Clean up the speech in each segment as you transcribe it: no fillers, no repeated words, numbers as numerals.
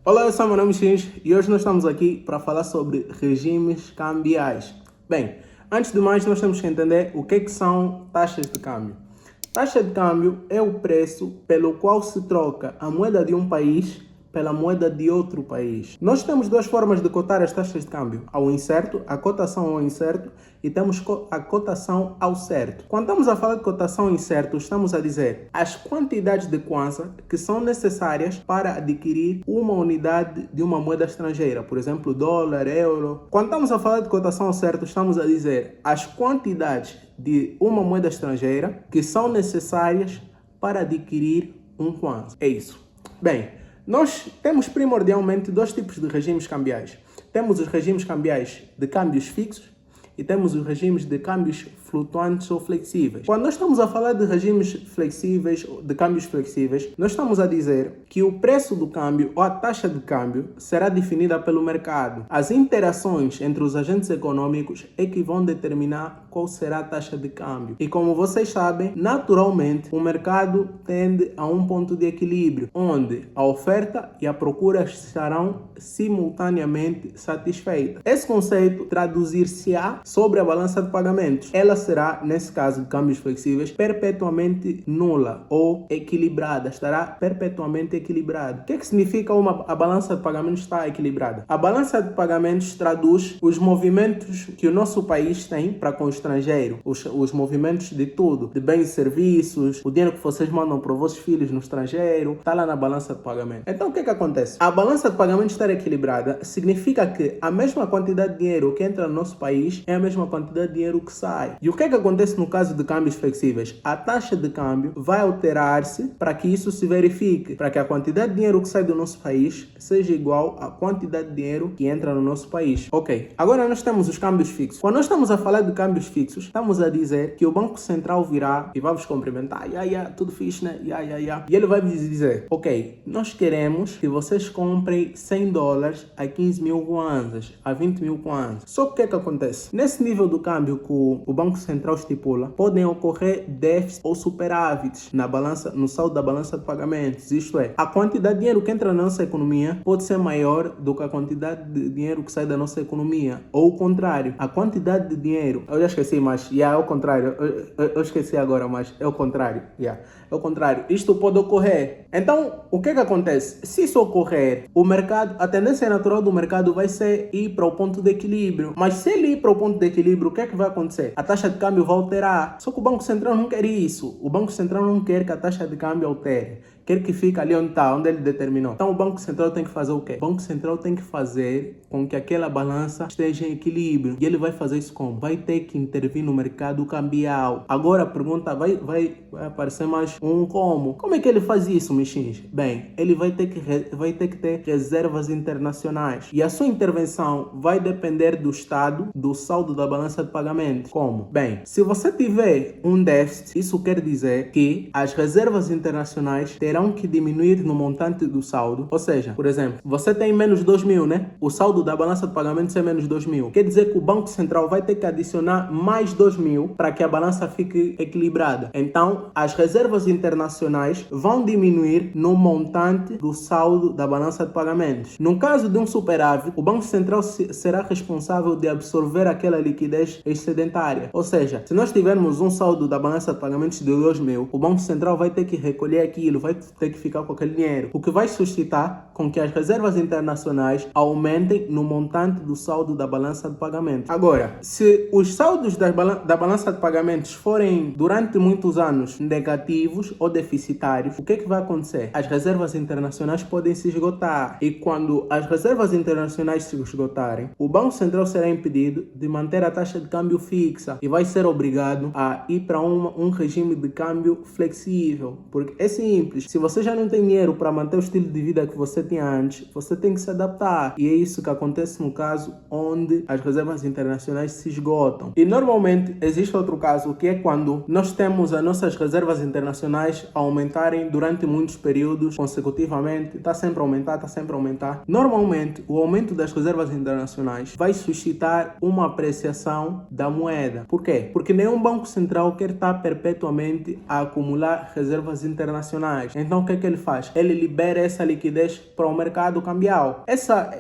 Olá, eu sou meu nome X e hoje nós estamos aqui para falar sobre regimes cambiais. Bem, antes de mais nós temos que entender o que são taxas de câmbio. Taxa de câmbio é o preço pelo qual se troca a moeda de um país pela moeda de outro país. Nós temos duas formas de cotar as taxas de câmbio, ao incerto, a cotação ao incerto, e temos a cotação ao certo. Quando estamos a falar de cotação ao incerto, estamos a dizer as quantidades de kwanza que são necessárias para adquirir uma unidade de uma moeda estrangeira, por exemplo, dólar, euro. Quando estamos a falar de cotação ao certo, estamos a dizer as quantidades de uma moeda estrangeira que são necessárias para adquirir um kwanza. É isso. Bem, nós temos primordialmente dois tipos de regimes cambiais. Temos os regimes cambiais de câmbios fixos e temos os regimes de câmbios flutuantes ou flexíveis. Quando nós estamos a falar de regimes flexíveis, de câmbios flexíveis, nós estamos a dizer que o preço do câmbio ou a taxa de câmbio será definida pelo mercado. As interações entre os agentes econômicos é que vão determinar qual será a taxa de câmbio. E como vocês sabem, naturalmente, o mercado tende a um ponto de equilíbrio, onde a oferta e a procura estarão simultaneamente satisfeitas. Esse conceito traduzir-se-á sobre a balança de pagamentos. Ela será, nesse caso de câmbios flexíveis, perpetuamente nula ou equilibrada. Estará perpetuamente equilibrada. O que significa a balança de pagamentos estar equilibrada? A balança de pagamentos traduz os movimentos que o nosso país tem para com o estrangeiro. Os movimentos de tudo, de bens e serviços, o dinheiro que vocês mandam para os vossos filhos no estrangeiro, está lá na balança de pagamento. Então o que acontece? A balança de pagamentos estar equilibrada significa que a mesma quantidade de dinheiro que entra no nosso país é a mesma quantidade de dinheiro que sai. E o que acontece no caso de câmbios flexíveis? A taxa de câmbio vai alterar-se para que isso se verifique, para que a quantidade de dinheiro que sai do nosso país seja igual à quantidade de dinheiro que entra no nosso país. Ok, agora nós temos os câmbios fixos. Quando nós estamos a falar de câmbios fixos, estamos a dizer que o Banco Central virá e vai vos cumprimentar, tudo fixe, né? E ele vai vos dizer, ok, nós queremos que vocês comprem $100 a 15 mil kwanzas, a 20 mil kwanzas. Só que o que acontece? Nesse nível do câmbio que o Banco Central estipula, podem ocorrer déficits ou superávites no saldo da balança de pagamentos. Isto é, a quantidade de dinheiro que entra na nossa economia pode ser maior do que a quantidade de dinheiro que sai da nossa economia. Ou o contrário, a quantidade de dinheiro... Eu já esqueci, mas é o contrário. Eu esqueci agora, mas é o contrário. É o contrário. Isto pode ocorrer. Então, o que acontece? Se isso ocorrer, o mercado, a tendência natural do mercado vai ser ir para o ponto de equilíbrio. Mas se ele ir para o ponto de equilíbrio, o que vai acontecer? A taxa de câmbio vai alterar. Só que o Banco Central não quer isso. O Banco Central não quer que a taxa de câmbio altere. Quer que fique ali onde está, onde ele determinou. Então o Banco Central tem que fazer o quê? O Banco Central tem que fazer com que aquela balança esteja em equilíbrio. E ele vai fazer isso como? Vai ter que intervir no mercado cambial. Agora a pergunta vai aparecer mais um como. Como é que ele faz isso, Mixins? Bem, ele vai ter que ter reservas internacionais. E a sua intervenção vai depender do estado do saldo da balança de pagamento. Como? Bem, se você tiver um déficit, isso quer dizer que as reservas internacionais terão que diminuir no montante do saldo. Ou seja, por exemplo, você tem menos 2 mil, né? O saldo da balança de pagamentos é menos 2 mil. Quer dizer que o Banco Central vai ter que adicionar mais 2 mil para que a balança fique equilibrada. Então, as reservas internacionais vão diminuir no montante do saldo da balança de pagamentos. No caso de um superávit, o Banco Central será responsável de absorver aquela liquidez excedentária. Ou seja, se nós tivermos um saldo da balança de pagamentos de 2 mil, o Banco Central vai ter que recolher aquilo, vai ter que ficar com aquele dinheiro, o que vai suscitar com que as reservas internacionais aumentem no montante do saldo da balança de pagamento. Agora, se os saldos da balança de pagamentos forem durante muitos anos negativos ou deficitários, o que vai acontecer? As reservas internacionais podem se esgotar, e quando as reservas internacionais se esgotarem, o Banco Central será impedido de manter a taxa de câmbio fixa e vai ser obrigado a ir para um regime de câmbio flexível, porque é simples. Se você já não tem dinheiro para manter o estilo de vida que você tinha antes, você tem que se adaptar. E é isso que acontece no caso onde as reservas internacionais se esgotam. E normalmente existe outro caso, que é quando nós temos as nossas reservas internacionais a aumentarem durante muitos períodos consecutivamente. Está sempre a aumentar. Normalmente, o aumento das reservas internacionais vai suscitar uma apreciação da moeda. Por quê? Porque nenhum banco central quer estar perpetuamente a acumular reservas internacionais. Então o que é que ele faz? Ele libera essa liquidez para o mercado cambial.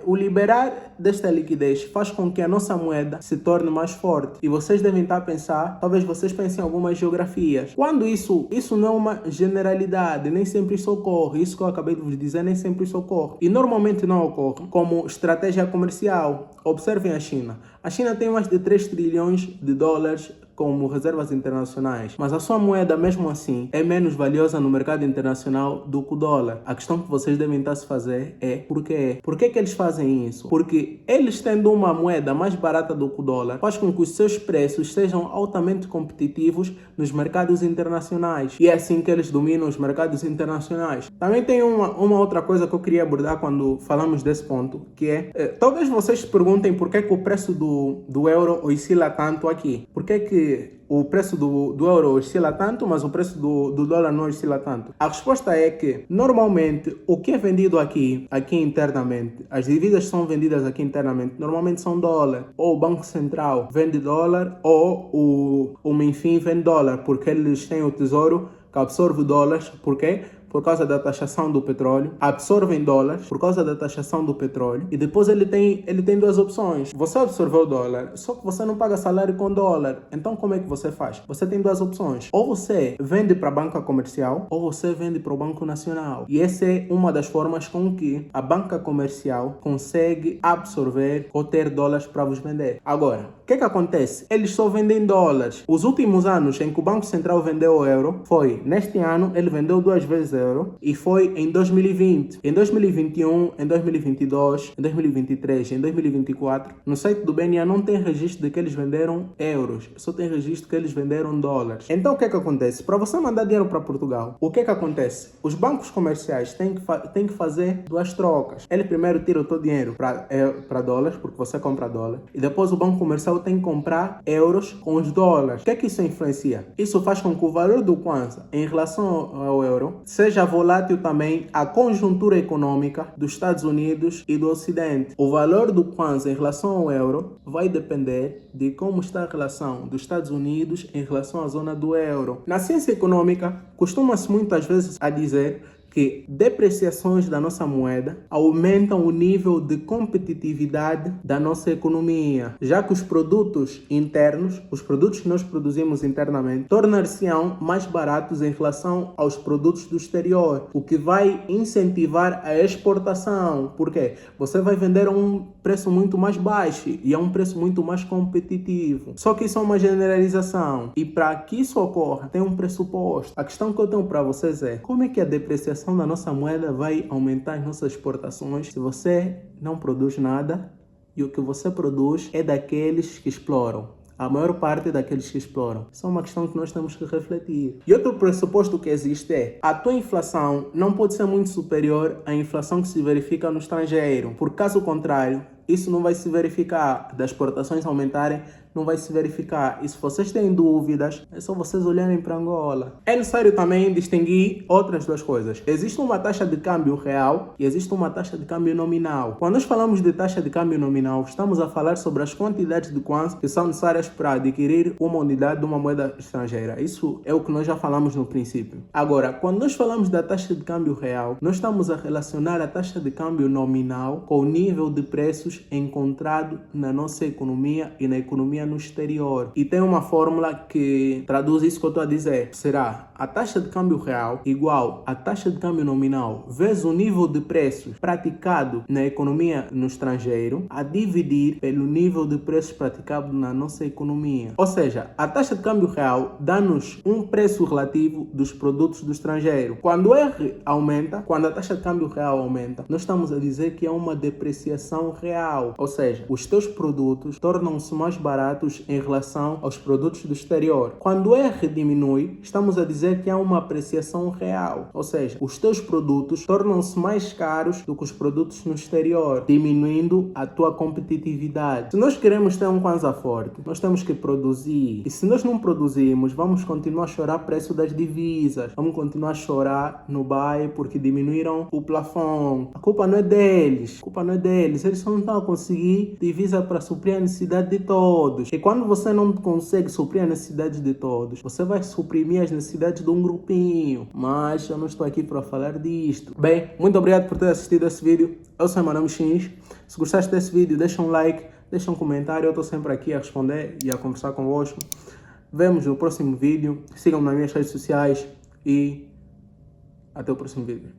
O liberar desta liquidez faz com que a nossa moeda se torne mais forte. E vocês devem estar a pensar, talvez vocês pensem em algumas geografias. Quando isso não é uma generalidade, nem sempre isso ocorre. Isso que eu acabei de vos dizer, nem sempre isso ocorre. E normalmente não ocorre como estratégia comercial. Observem a China. A China tem mais de 3 trilhões de dólares como reservas internacionais, mas a sua moeda, mesmo assim, é menos valiosa no mercado internacional do que o dólar. A questão que vocês devem estar a se fazer é por quê? Por que eles fazem isso? Porque eles tendo uma moeda mais barata do que o dólar, faz com que os seus preços sejam altamente competitivos nos mercados internacionais. E é assim que eles dominam os mercados internacionais. Também tem uma outra coisa que eu queria abordar quando falamos desse ponto, que é, talvez vocês se perguntem por que o preço do euro oscila tanto aqui. Por que o preço do euro oscila tanto, mas o preço do dólar não oscila tanto? A resposta é que, normalmente, o que é vendido aqui internamente, as dívidas são vendidas aqui internamente, normalmente são dólar. Ou o Banco Central vende dólar, ou o Minfim vende dólar, porque eles têm o tesouro que absorve dólares. Por quê? Por causa da taxação do petróleo, absorvem dólares por causa da taxação do petróleo, e depois ele tem duas opções. Você absorveu dólar, só que você não paga salário com dólar. Então como é que você faz? Você tem duas opções. Ou você vende para a banca comercial, ou você vende para o Banco Nacional. E essa é uma das formas com que a banca comercial consegue absorver ou ter dólares para vos vender. Agora, o que acontece? Eles só vendem dólares. Os últimos anos em que o Banco Central vendeu o euro, foi neste ano, ele vendeu 2 vezes euro, e foi em 2020, em 2021, em 2022, em 2023, em 2024. No site do BNA não tem registro de que eles venderam euros, só tem registro que eles venderam dólares. Então o que acontece? Para você mandar dinheiro para Portugal, o que acontece? Os bancos comerciais têm que fazer duas trocas. Ele primeiro tira o teu dinheiro para dólares, porque você compra dólar, e depois o banco comercial tem que comprar euros com os dólares. O que isso influencia? Isso faz com que o valor do Kwanza em relação ao euro seja volátil também à conjuntura econômica dos Estados Unidos e do Ocidente. O valor do Kwanza em relação ao euro vai depender de como está a relação dos Estados Unidos em relação à zona do euro. Na ciência econômica, costuma-se muitas vezes a dizer que depreciações da nossa moeda aumentam o nível de competitividade da nossa economia, já que os produtos internos, os produtos que nós produzimos internamente, tornar-se-ão mais baratos em relação aos produtos do exterior, o que vai incentivar a exportação. Por quê? Você vai vender a um preço muito mais baixo e a um preço muito mais competitivo. Só que isso é uma generalização, e para que isso ocorra, tem um pressuposto. A questão que eu tenho para vocês é: como é que a depreciação da nossa moeda vai aumentar as nossas exportações se você não produz nada e o que você produz é daqueles que exploram? A maior parte é daqueles que exploram. Isso é uma questão que nós temos que refletir. E outro pressuposto que existe é: a tua inflação não pode ser muito superior à inflação que se verifica no estrangeiro. Por caso contrário, isso não vai se verificar. Das exportações aumentarem, não vai se verificar. E se vocês têm dúvidas, é só vocês olharem para Angola. É necessário também distinguir outras duas coisas. Existe uma taxa de câmbio real e existe uma taxa de câmbio nominal. Quando nós falamos de taxa de câmbio nominal, estamos a falar sobre as quantidades de Kwanza que são necessárias para adquirir uma unidade de uma moeda estrangeira. Isso é o que nós já falamos no princípio. Agora, quando nós falamos da taxa de câmbio real, nós estamos a relacionar a taxa de câmbio nominal com o nível de preços encontrado na nossa economia e na economia no exterior. E tem uma fórmula que traduz isso que eu estou a dizer. Será a taxa de câmbio real igual a taxa de câmbio nominal vezes o nível de preços praticado na economia no estrangeiro a dividir pelo nível de preços praticado na nossa economia. Ou seja, a taxa de câmbio real dá-nos um preço relativo dos produtos do estrangeiro. Quando o R aumenta, quando a taxa de câmbio real aumenta, nós estamos a dizer que é uma depreciação real. Ou seja, os teus produtos tornam-se mais baratos em relação aos produtos do exterior. Quando o R diminui, estamos a dizer que há uma apreciação real. Ou seja, os teus produtos tornam-se mais caros do que os produtos no exterior, diminuindo a tua competitividade. Se nós queremos ter um Kwanza forte, nós temos que produzir. E se nós não produzirmos, vamos continuar a chorar o preço das divisas. Vamos continuar a chorar no BAE porque diminuíram o plafond. A culpa não é deles. A culpa não é deles. Eles só não estão a conseguir divisa para suprir a necessidade de todos. todos. E quando você não consegue suprir as necessidades de todos, você vai suprimir as necessidades de um grupinho. Mas eu não estou aqui para falar disto. Bem, muito obrigado por ter assistido esse vídeo. Eu sou Emanuel Mexins. Se gostaste desse vídeo, deixa um like, deixa um comentário. Eu estou sempre aqui a responder e a conversar convosco. Vemos no próximo vídeo. Sigam-me nas minhas redes sociais e até o próximo vídeo.